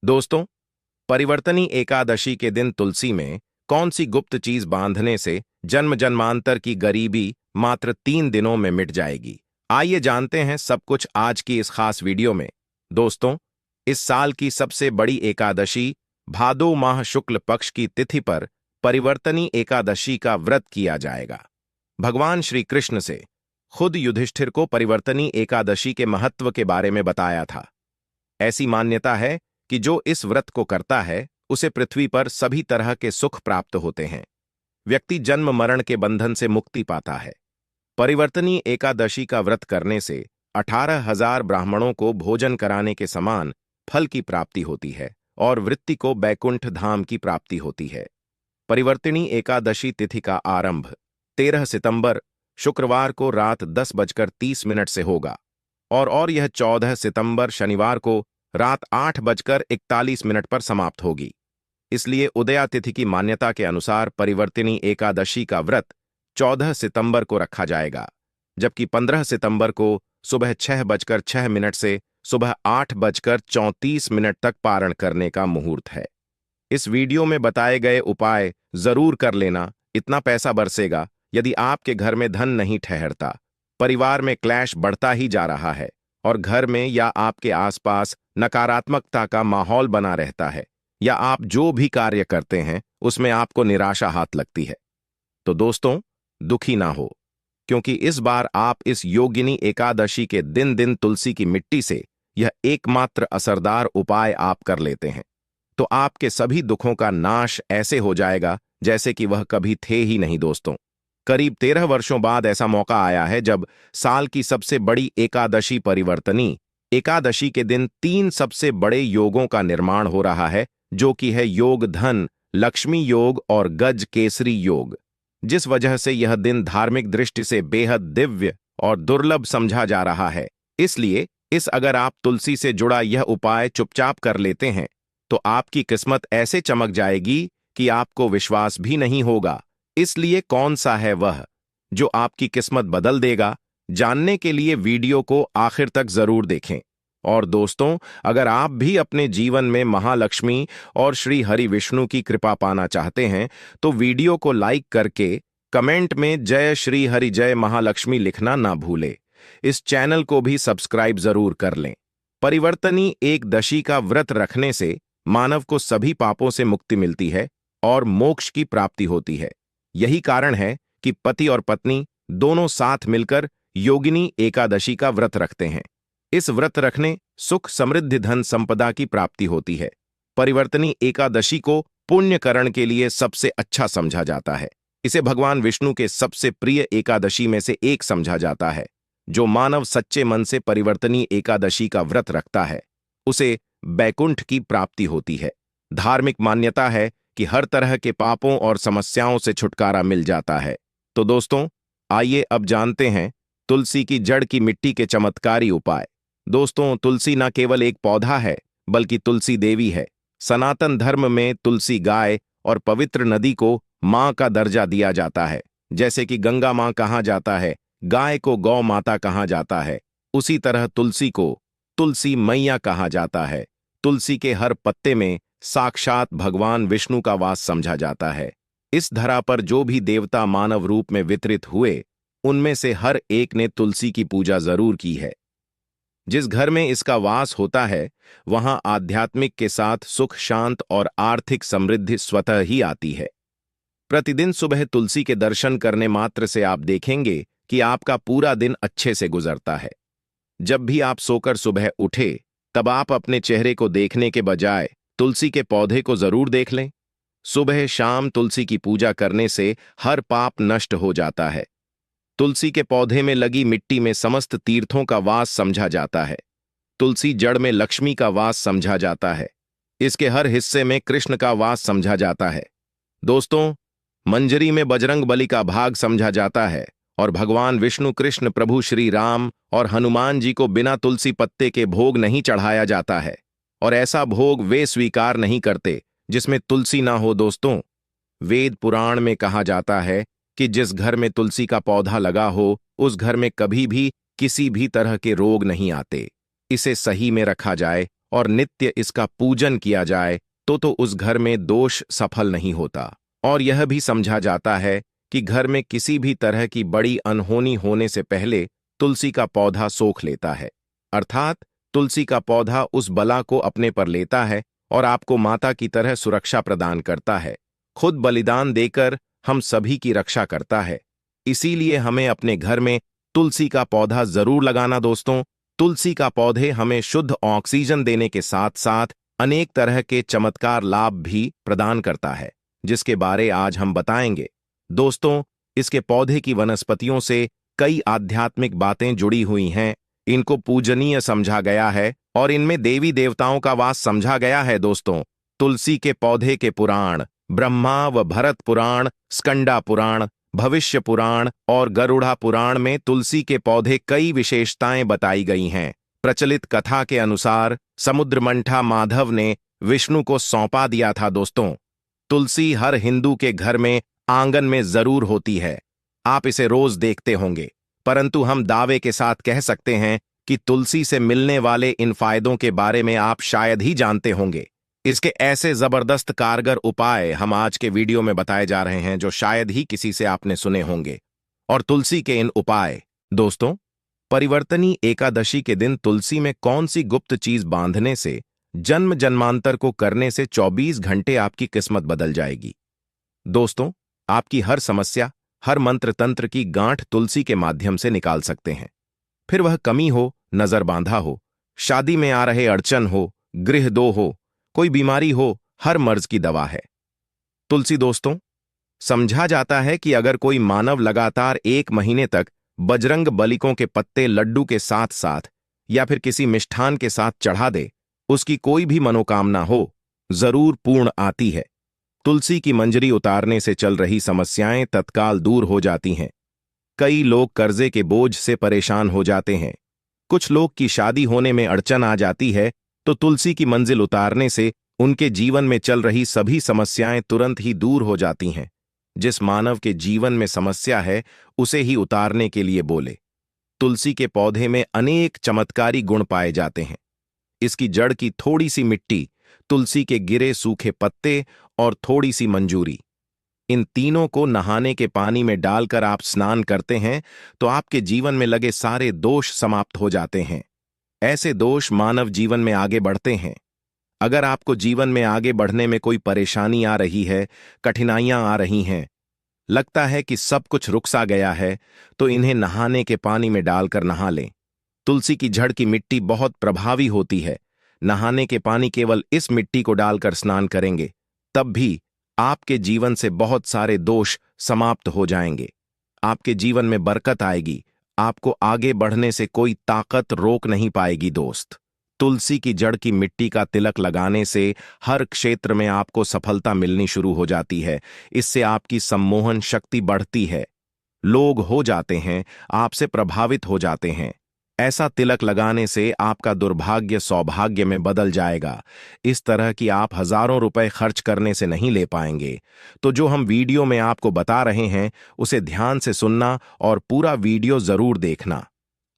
दोस्तों, परिवर्तनी एकादशी के दिन तुलसी में कौन सी गुप्त चीज बांधने से जन्म जन्मांतर की गरीबी मात्र 3 दिनों में मिट जाएगी? आइए जानते हैं सब कुछ आज की इस खास वीडियो में। दोस्तों, इस साल की सबसे बड़ी एकादशी भादो माह शुक्ल पक्ष की तिथि पर परिवर्तनी एकादशी का व्रत किया जाएगा। भगवान श्री कृष्ण से खुद युधिष्ठिर को परिवर्तनी एकादशी के महत्व के बारे में बताया था। ऐसी मान्यता है कि जो इस व्रत को करता है उसे पृथ्वी पर सभी तरह के सुख प्राप्त होते हैं। व्यक्ति जन्म मरण के बंधन से मुक्ति पाता है। परिवर्तनी एकादशी का व्रत करने से 18,000 ब्राह्मणों को भोजन कराने के समान फल की प्राप्ति होती है और वृत्ति को बैकुंठ धाम की प्राप्ति होती है। परिवर्तनी एकादशी तिथि का आरंभ 13 सितंबर शुक्रवार को रात 10:30 से होगा और यह 14 सितंबर शनिवार को रात 8:41 पर समाप्त होगी। इसलिए उदया तिथि की मान्यता के अनुसार परिवर्तनी एकादशी का व्रत 14 सितंबर को रखा जाएगा, जबकि 15 सितंबर को सुबह 6:06 से सुबह 8:34 तक पारण करने का मुहूर्त है। इस वीडियो में बताए गए उपाय जरूर कर लेना, इतना पैसा बरसेगा। यदि आपके घर में धन नहीं ठहरता, परिवार में क्लैश बढ़ता ही जा रहा है और घर में या आपके आसपास नकारात्मकता का माहौल बना रहता है, या आप जो भी कार्य करते हैं उसमें आपको निराशा हाथ लगती है, तो दोस्तों दुखी ना हो, क्योंकि इस बार आप इस योगिनी एकादशी के दिन तुलसी की मिट्टी से यह एकमात्र असरदार उपाय आप कर लेते हैं, तो आपके सभी दुखों का नाश ऐसे हो जाएगा जैसे कि वह कभी थे ही नहीं। दोस्तों, करीब 13 वर्षों बाद ऐसा मौका आया है जब साल की सबसे बड़ी एकादशी परिवर्तनी एकादशी के दिन 3 सबसे बड़े योगों का निर्माण हो रहा है, जो कि है योग धन, लक्ष्मी योग और गज केसरी योग, जिस वजह से यह दिन धार्मिक दृष्टि से बेहद दिव्य और दुर्लभ समझा जा रहा है। इसलिए अगर आप तुलसी से जुड़ा यह उपाय चुपचाप कर लेते हैं तो आपकी किस्मत ऐसे चमक जाएगी कि आपको विश्वास भी नहीं होगा। इसलिए कौन सा है वह जो आपकी किस्मत बदल देगा? जानने के लिए वीडियो को आखिर तक जरूर देखें। और दोस्तों, अगर आप भी अपने जीवन में महालक्ष्मी और श्री हरि विष्णु की कृपा पाना चाहते हैं तो वीडियो को लाइक करके कमेंट में जय श्री हरि जय महालक्ष्मी लिखना ना भूले। इस चैनल को भी सब्सक्राइब जरूर कर लें। परिवर्तनी एकदशी का व्रत रखने से मानव को सभी पापों से मुक्ति मिलती है और मोक्ष की प्राप्ति होती है। यही कारण है कि पति और पत्नी दोनों साथ मिलकर योगिनी एकादशी का व्रत रखते हैं। इस व्रत रखने सुख समृद्धि धन संपदा की प्राप्ति होती है। परिवर्तनी एकादशी को पुण्यकरण के लिए सबसे अच्छा समझा जाता है। इसे भगवान विष्णु के सबसे प्रिय एकादशी में से एक समझा जाता है। जो मानव सच्चे मन से परिवर्तनी एकादशी का व्रत रखता है उसे बैकुंठ की प्राप्ति होती है। धार्मिक मान्यता है कि हर तरह के पापों और समस्याओं से छुटकारा मिल जाता है। तो दोस्तों, आइए अब जानते हैं तुलसी की जड़ की मिट्टी के चमत्कारी उपाय। दोस्तों, तुलसी न केवल एक पौधा है बल्कि तुलसी देवी है। सनातन धर्म में तुलसी गाय और पवित्र नदी को मां का दर्जा दिया जाता है। जैसे कि गंगा मां कहा जाता है, गाय को गौ माता कहा जाता है, उसी तरह तुलसी को तुलसी मैया कहा जाता है। तुलसी के हर पत्ते में साक्षात भगवान विष्णु का वास समझा जाता है। इस धरा पर जो भी देवता मानव रूप में वितरित हुए, उनमें से हर एक ने तुलसी की पूजा जरूर की है। जिस घर में इसका वास होता है वहां आध्यात्मिक के साथ सुख शांत और आर्थिक समृद्धि स्वतः ही आती है। प्रतिदिन सुबह तुलसी के दर्शन करने मात्र से आप देखेंगे कि आपका पूरा दिन अच्छे से गुजरता है। जब भी आप सोकर सुबह उठे तब आप अपने चेहरे को देखने के बजाय तुलसी के पौधे को जरूर देख लें। सुबह शाम तुलसी की पूजा करने से हर पाप नष्ट हो जाता है। तुलसी के पौधे में लगी मिट्टी में समस्त तीर्थों का वास समझा जाता है। तुलसी जड़ में लक्ष्मी का वास समझा जाता है। इसके हर हिस्से में कृष्ण का वास समझा जाता है। दोस्तों, मंजरी में बजरंग बली का भाग समझा जाता है और भगवान विष्णु, कृष्ण, प्रभु श्री राम और हनुमान जी को बिना तुलसी पत्ते के भोग नहीं चढ़ाया जाता है, और ऐसा भोग वे स्वीकार नहीं करते जिसमें तुलसी ना हो। दोस्तों, वेद पुराण में कहा जाता है कि जिस घर में तुलसी का पौधा लगा हो उस घर में कभी भी किसी भी तरह के रोग नहीं आते। इसे सही में रखा जाए और नित्य इसका पूजन किया जाए तो उस घर में दोष सफल नहीं होता। और यह भी समझा जाता है कि घर में किसी भी तरह की बड़ी अनहोनी होने से पहले तुलसी का पौधा सोख लेता है, अर्थात तुलसी का पौधा उस बला को अपने पर लेता है और आपको माता की तरह सुरक्षा प्रदान करता है, खुद बलिदान देकर हम सभी की रक्षा करता है। इसीलिए हमें अपने घर में तुलसी का पौधा जरूर लगाना दोस्तों। तुलसी का पौधे हमें शुद्ध ऑक्सीजन देने के साथ साथ अनेक तरह के चमत्कार लाभ भी प्रदान करता है, जिसके बारे आज हम बताएंगे। दोस्तों, इसके पौधे की वनस्पतियों से कई आध्यात्मिक बातें जुड़ी हुई हैं, इनको पूजनीय समझा गया है और इनमें देवी देवताओं का वास समझा गया है दोस्तों। तुलसी के पौधे के पुराण ब्रह्मा व भरत पुराण, स्कंदा पुराण, भविष्य पुराण और गरुड़ा पुराण में तुलसी के पौधे कई विशेषताएं बताई गई हैं। प्रचलित कथा के अनुसार समुद्रमंथा माधव ने विष्णु को सौंपा दिया था दोस्तों। तुलसी हर हिंदू के घर में आंगन में जरूर होती है, आप इसे रोज देखते होंगे, परंतु हम दावे के साथ कह सकते हैं कि तुलसी से मिलने वाले इन फायदों के बारे में आप शायद ही जानते होंगे। इसके ऐसे जबरदस्त कारगर उपाय हम आज के वीडियो में बताए जा रहे हैं जो शायद ही किसी से आपने सुने होंगे। और तुलसी के इन उपाय दोस्तों, परिवर्तनी एकादशी के दिन तुलसी में कौन सी गुप्त चीज बांधने से जन्म जन्मांतर को करने से 24 घंटे आपकी किस्मत बदल जाएगी। दोस्तों, आपकी हर समस्या, हर मंत्र तंत्र की गांठ तुलसी के माध्यम से निकाल सकते हैं। फिर वह कमी हो, नजर बांधा हो, शादी में आ रहे अड़चन हो, गृह दो हो, कोई बीमारी हो, हर मर्ज की दवा है तुलसी दोस्तों। समझा जाता है कि अगर कोई मानव लगातार 1 महीने तक बजरंग बलिकों के पत्ते लड्डू के साथ साथ या फिर किसी मिष्ठान के साथ चढ़ा दे, उसकी कोई भी मनोकामना हो जरूर पूर्ण आती है। तुलसी की मंजरी उतारने से चल रही समस्याएं तत्काल दूर हो जाती हैं। कई लोग कर्जे के बोझ से परेशान हो जाते हैं, कुछ लोग की शादी होने में अड़चन आ जाती है, तो तुलसी की मंजिल उतारने से उनके जीवन में चल रही सभी समस्याएं तुरंत ही दूर हो जाती हैं। जिस मानव के जीवन में समस्या है उसे ही उतारने के लिए बोले। तुलसी के पौधे में अनेक चमत्कारी गुण पाए जाते हैं। इसकी जड़ की थोड़ी सी मिट्टी, तुलसी के गिरे सूखे पत्ते और थोड़ी सी मंजूरी, इन तीनों को नहाने के पानी में डालकर आप स्नान करते हैं तो आपके जीवन में लगे सारे दोष समाप्त हो जाते हैं। ऐसे दोष मानव जीवन में आगे बढ़ते हैं। अगर आपको जीवन में आगे बढ़ने में कोई परेशानी आ रही है, कठिनाइयां आ रही हैं, लगता है कि सब कुछ रुक सा गया है, तो इन्हें नहाने के पानी में डालकर नहा लें। तुलसी की जड़ की मिट्टी बहुत प्रभावी होती है। नहाने के पानी केवल इस मिट्टी को डालकर स्नान करेंगे, तब भी आपके जीवन से बहुत सारे दोष समाप्त हो जाएंगे। आपके जीवन में बरकत आएगी, आपको आगे बढ़ने से कोई ताकत रोक नहीं पाएगी दोस्त। तुलसी की जड़ की मिट्टी का तिलक लगाने से हर क्षेत्र में आपको सफलता मिलनी शुरू हो जाती है। इससे आपकी सम्मोहन शक्ति बढ़ती है, लोग हो जाते हैं, आपसे प्रभावित हो जाते हैं। ऐसा तिलक लगाने से आपका दुर्भाग्य सौभाग्य में बदल जाएगा। इस तरह की आप हजारों रुपए खर्च करने से नहीं ले पाएंगे। तो जो हम वीडियो में आपको बता रहे हैं उसे ध्यान से सुनना और पूरा वीडियो जरूर देखना।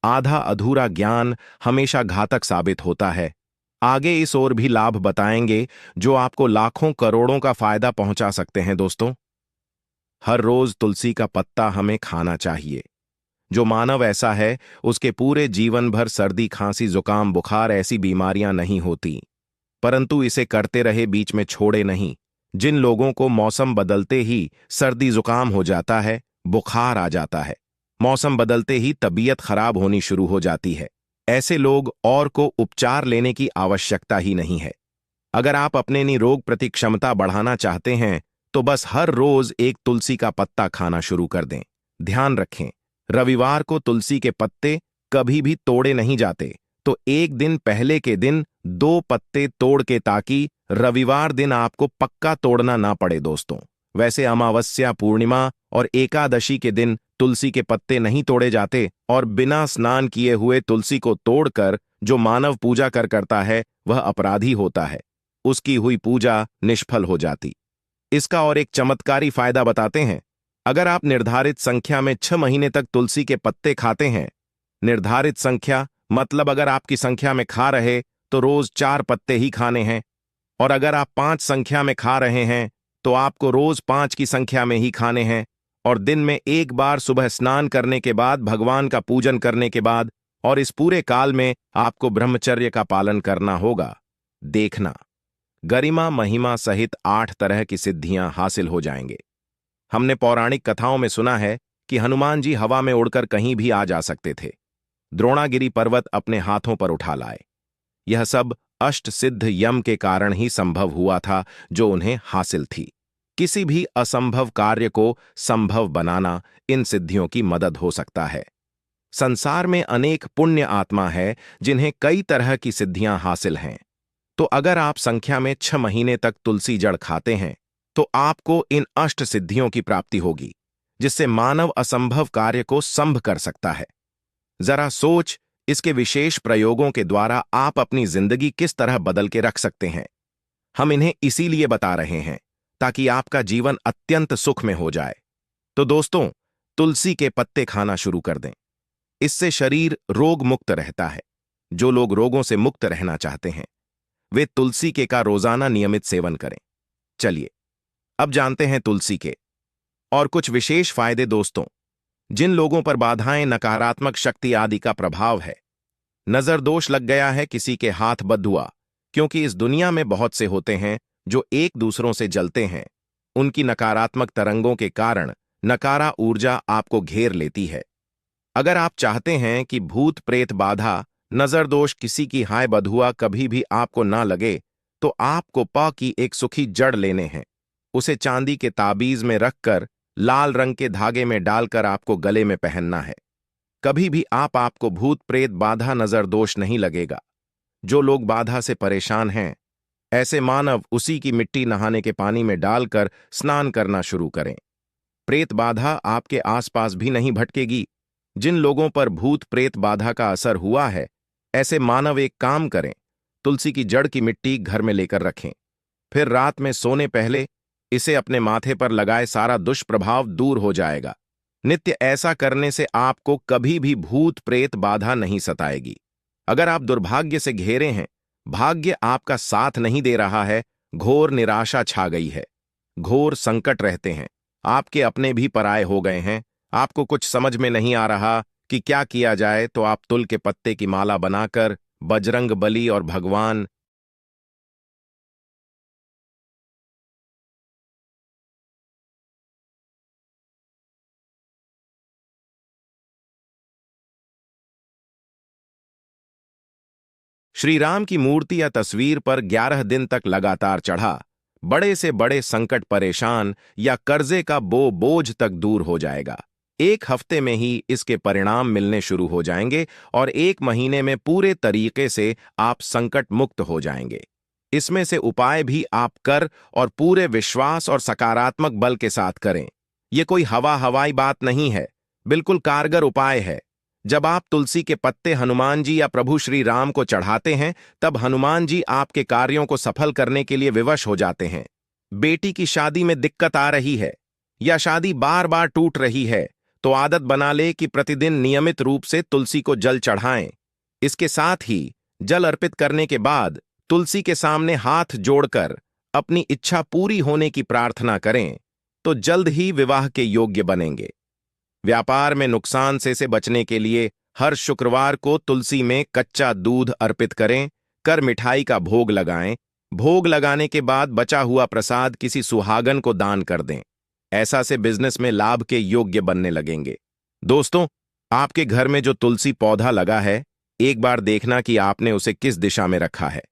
आधा अधूरा ज्ञान हमेशा घातक साबित होता है। आगे इस ओर भी लाभ बताएंगे जो आपको लाखों करोड़ों का फायदा पहुंचा सकते हैं दोस्तों। हर रोज तुलसी का पत्ता हमें खाना चाहिए। जो मानव ऐसा है उसके पूरे जीवन भर सर्दी, खांसी, जुकाम, बुखार ऐसी बीमारियां नहीं होती, परंतु इसे करते रहे, बीच में छोड़े नहीं। जिन लोगों को मौसम बदलते ही सर्दी जुकाम हो जाता है, बुखार आ जाता है, मौसम बदलते ही तबीयत खराब होनी शुरू हो जाती है, ऐसे लोग और को उपचार लेने की आवश्यकता ही नहीं है। अगर आप अपने निरोग प्रति क्षमता बढ़ाना चाहते हैं तो बस हर रोज एक तुलसी का पत्ता खाना शुरू कर दें। ध्यान रखें, रविवार को तुलसी के पत्ते कभी भी तोड़े नहीं जाते, तो एक दिन पहले के दिन 2 पत्ते तोड़ के, ताकि रविवार दिन आपको पक्का तोड़ना ना पड़े दोस्तों। वैसे अमावस्या, पूर्णिमा और एकादशी के दिन तुलसी के पत्ते नहीं तोड़े जाते, और बिना स्नान किए हुए तुलसी को तोड़कर जो मानव पूजा करता है वह अपराधी होता है, उसकी हुई पूजा निष्फल हो जाती। इसका और एक चमत्कारी फायदा बताते हैं। अगर आप निर्धारित संख्या में 6 महीने तक तुलसी के पत्ते खाते हैं, निर्धारित संख्या मतलब अगर आपकी संख्या में खा रहे तो रोज 4 पत्ते ही खाने हैं, और अगर आप 5 संख्या में खा रहे हैं तो आपको रोज 5 की संख्या में ही खाने हैं, और दिन में एक बार सुबह स्नान करने के बाद, भगवान का पूजन करने के बाद, और इस पूरे काल में आपको ब्रह्मचर्य का पालन करना होगा। देखना, गरिमा महिमा सहित 8 तरह की सिद्धियां हासिल हो जाएंगे। हमने पौराणिक कथाओं में सुना है कि हनुमान जी हवा में उड़कर कहीं भी आ जा सकते थे, द्रोणागिरी पर्वत अपने हाथों पर उठा लाए। यह सब अष्ट सिद्ध यम के कारण ही संभव हुआ था, जो उन्हें हासिल थी। किसी भी असंभव कार्य को संभव बनाना इन सिद्धियों की मदद हो सकता है। संसार में अनेक पुण्य आत्मा है जिन्हें कई तरह की सिद्धियां हासिल हैं। तो अगर आप संख्या में 6 महीने तक तुलसी जड़ खाते हैं तो आपको इन अष्ट सिद्धियों की प्राप्ति होगी, जिससे मानव असंभव कार्य को संभ कर सकता है। जरा सोच, इसके विशेष प्रयोगों के द्वारा आप अपनी जिंदगी किस तरह बदल के रख सकते हैं। हम इन्हें इसीलिए बता रहे हैं ताकि आपका जीवन अत्यंत सुख में हो जाए। तो दोस्तों, तुलसी के पत्ते खाना शुरू कर दें। इससे शरीर रोग मुक्त रहता है। जो लोग रोगों से मुक्त रहना चाहते हैं वे तुलसी के का रोजाना नियमित सेवन करें। चलिए अब जानते हैं तुलसी के और कुछ विशेष फायदे। दोस्तों, जिन लोगों पर बाधाएं, नकारात्मक शक्ति आदि का प्रभाव है, नजर दोष लग गया है, किसी के हाथ बद हुआ, क्योंकि इस दुनिया में बहुत से होते हैं जो एक दूसरों से जलते हैं। उनकी नकारात्मक तरंगों के कारण नकारा ऊर्जा आपको घेर लेती है। अगर आप चाहते हैं कि भूत प्रेत बाधा, नजर दोष, किसी की हाय बधुआ कभी भी आपको ना लगे, तो आपको प की एक सुखी जड़ लेने हैं। उसे चांदी के ताबीज में रखकर लाल रंग के धागे में डालकर आपको गले में पहनना है। कभी भी आपको भूत प्रेत बाधा, नजर दोष नहीं लगेगा। जो लोग बाधा से परेशान हैं, ऐसे मानव उसी की मिट्टी नहाने के पानी में डालकर स्नान करना शुरू करें। प्रेत बाधा आपके आसपास भी नहीं भटकेगी। जिन लोगों पर भूत प्रेत बाधा का असर हुआ है, ऐसे मानव एक काम करें, तुलसी की जड़ की मिट्टी घर में लेकर रखें। फिर रात में सोने पहले इसे अपने माथे पर लगाए, सारा दुष्प्रभाव दूर हो जाएगा। नित्य ऐसा करने से आपको कभी भी भूत प्रेत बाधा नहीं सताएगी। अगर आप दुर्भाग्य से घिरे हैं, भाग्य आपका साथ नहीं दे रहा है, घोर निराशा छा गई है, घोर संकट रहते हैं, आपके अपने भी पराये हो गए हैं, आपको कुछ समझ में नहीं आ रहा कि क्या किया जाए, तो आप तुल के पत्ते की माला बनाकर बजरंग बली और भगवान श्री राम की मूर्ति या तस्वीर पर 11 दिन तक लगातार चढ़ा, बड़े से बड़े संकट, परेशान या कर्जे का बोझ तक दूर हो जाएगा। 1 हफ्ते में ही इसके परिणाम मिलने शुरू हो जाएंगे और 1 महीने में पूरे तरीके से आप संकट मुक्त हो जाएंगे। इसमें से उपाय भी आप कर और पूरे विश्वास और सकारात्मक बल के साथ करें। ये कोई हवाई बात नहीं है, बिल्कुल कारगर उपाय है। जब आप तुलसी के पत्ते हनुमान जी या प्रभु श्री राम को चढ़ाते हैं, तब हनुमान जी आपके कार्यों को सफल करने के लिए विवश हो जाते हैं। बेटी की शादी में दिक्कत आ रही है या शादी बार बार टूट रही है, तो आदत बना ले कि प्रतिदिन नियमित रूप से तुलसी को जल चढ़ाएं। इसके साथ ही जल अर्पित करने के बाद तुलसी के सामने हाथ जोड़कर अपनी इच्छा पूरी होने की प्रार्थना करें, तो जल्द ही विवाह के योग्य बनेंगे। व्यापार में नुकसान से बचने के लिए हर शुक्रवार को तुलसी में कच्चा दूध अर्पित करें, कर मिठाई का भोग लगाएं। भोग लगाने के बाद बचा हुआ प्रसाद किसी सुहागन को दान कर दें। ऐसा से बिजनेस में लाभ के योग्य बनने लगेंगे। दोस्तों, आपके घर में जो तुलसी पौधा लगा है, एक बार देखना कि आपने उसे किस दिशा में रखा है।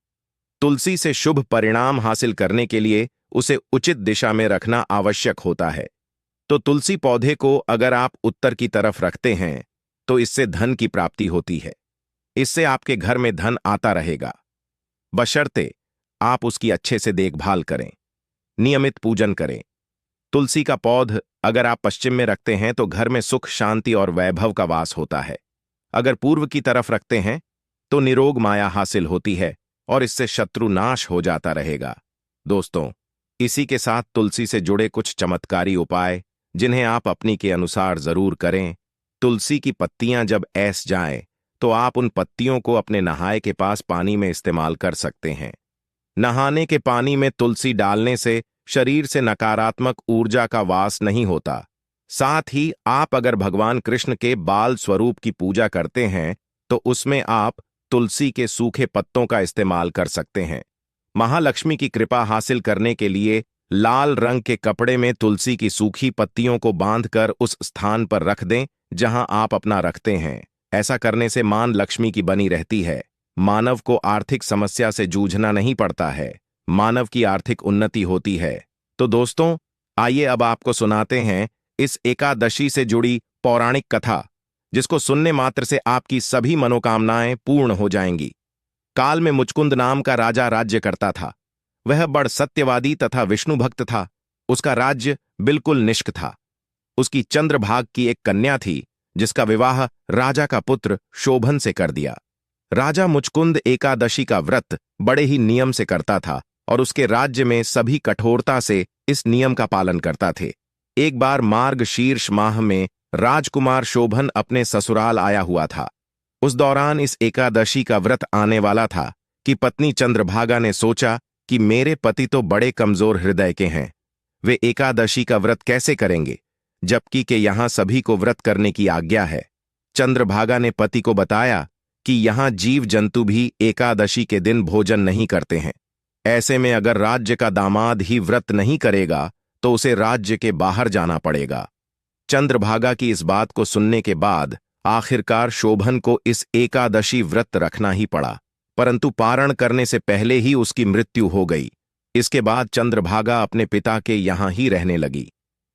तुलसी से शुभ परिणाम हासिल करने के लिए उसे उचित दिशा में रखना आवश्यक होता है। तो तुलसी पौधे को अगर आप उत्तर की तरफ रखते हैं तो इससे धन की प्राप्ति होती है। इससे आपके घर में धन आता रहेगा, बशर्ते आप उसकी अच्छे से देखभाल करें, नियमित पूजन करें। तुलसी का पौध अगर आप पश्चिम में रखते हैं तो घर में सुख, शांति और वैभव का वास होता है। अगर पूर्व की तरफ रखते हैं तो निरोग माया हासिल होती है और इससे शत्रु नाश हो जाता रहेगा। दोस्तों, इसी के साथ तुलसी से जुड़े कुछ चमत्कारी उपाय जिन्हें आप अपनी के अनुसार जरूर करें। तुलसी की पत्तियां जब ऐस जाएं तो आप उन पत्तियों को अपने नहाए के पास पानी में इस्तेमाल कर सकते हैं। नहाने के पानी में तुलसी डालने से शरीर से नकारात्मक ऊर्जा का वास नहीं होता। साथ ही आप अगर भगवान कृष्ण के बाल स्वरूप की पूजा करते हैं तो उसमें आप तुलसी के सूखे पत्तों का इस्तेमाल कर सकते हैं। महालक्ष्मी की कृपा हासिल करने के लिए लाल रंग के कपड़े में तुलसी की सूखी पत्तियों को बांधकर उस स्थान पर रख दें जहां आप अपना रखते हैं। ऐसा करने से मान लक्ष्मी की बनी रहती है। मानव को आर्थिक समस्या से जूझना नहीं पड़ता है। मानव की आर्थिक उन्नति होती है। तो दोस्तों, आइए अब आपको सुनाते हैं इस एकादशी से जुड़ी पौराणिक कथा, जिसको सुनने मात्र से आपकी सभी मनोकामनाएं पूर्ण हो जाएंगी। काल में मुचकुंद नाम का राजा राज्य करता था। वह बड़ सत्यवादी तथा विष्णु भक्त था। उसका राज्य बिल्कुल निष्क था। उसकी चंद्रभाग की एक कन्या थी, जिसका विवाह राजा का पुत्र शोभन से कर दिया। राजा मुचकुंद एकादशी का व्रत बड़े ही नियम से करता था और उसके राज्य में सभी कठोरता से इस नियम का पालन करता थे। एक बार मार्ग शीर्ष माह में राजकुमार शोभन अपने ससुराल आया हुआ था। उस दौरान इस एकादशी का व्रत आने वाला था कि पत्नी चंद्रभागा ने सोचा कि मेरे पति तो बड़े कमजोर हृदय के हैं, वे एकादशी का व्रत कैसे करेंगे, जबकि के यहां सभी को व्रत करने की आज्ञा है। चंद्रभागा ने पति को बताया कि यहां जीव जंतु भी एकादशी के दिन भोजन नहीं करते हैं। ऐसे में अगर राज्य का दामाद ही व्रत नहीं करेगा तो उसे राज्य के बाहर जाना पड़ेगा। चंद्रभागा की इस बात को सुनने के बाद आखिरकार शोभन को इस एकादशी व्रत रखना ही पड़ा, परंतु पारण करने से पहले ही उसकी मृत्यु हो गई। इसके बाद चंद्रभागा अपने पिता के यहां ही रहने लगी।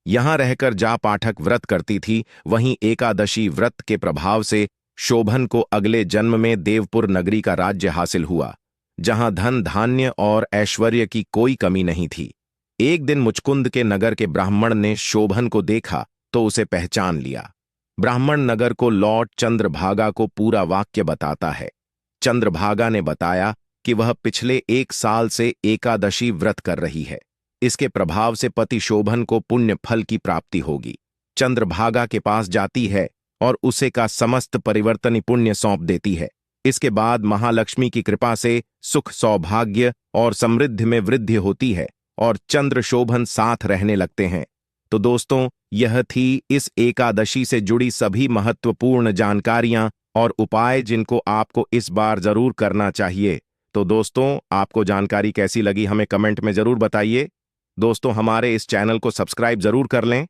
यहां रहकर जा पाठक व्रत करती थी। वहीं एकादशी व्रत के प्रभाव से शोभन को अगले जन्म में देवपुर नगरी का राज्य हासिल हुआ, जहां धन धान्य और ऐश्वर्य की कोई कमी नहीं थी। एक दिन मुचकुंद के नगर के ब्राह्मण ने शोभन को देखा तो उसे पहचान लिया। ब्राह्मण नगर को लौट चंद्रभागा को पूरा वाक्य बताता है। चंद्रभागा ने बताया कि वह पिछले 1 साल से एकादशी व्रत कर रही है। इसके प्रभाव से पति शोभन को पुण्य फल की प्राप्ति होगी। चंद्रभागा के पास जाती है और उसे का समस्त परिवर्तनी पुण्य सौंप देती है। इसके बाद महालक्ष्मी की कृपा से सुख, सौभाग्य और समृद्धि में वृद्धि होती है और चंद्र शोभन साथ रहने लगते हैं। तो दोस्तों, यह थी इस एकादशी से जुड़ी सभी महत्वपूर्ण जानकारियां और उपाय, जिनको आपको इस बार जरूर करना चाहिए। तो दोस्तों, आपको जानकारी कैसी लगी हमें कमेंट में जरूर बताइए। दोस्तों, हमारे इस चैनल को सब्सक्राइब जरूर कर लें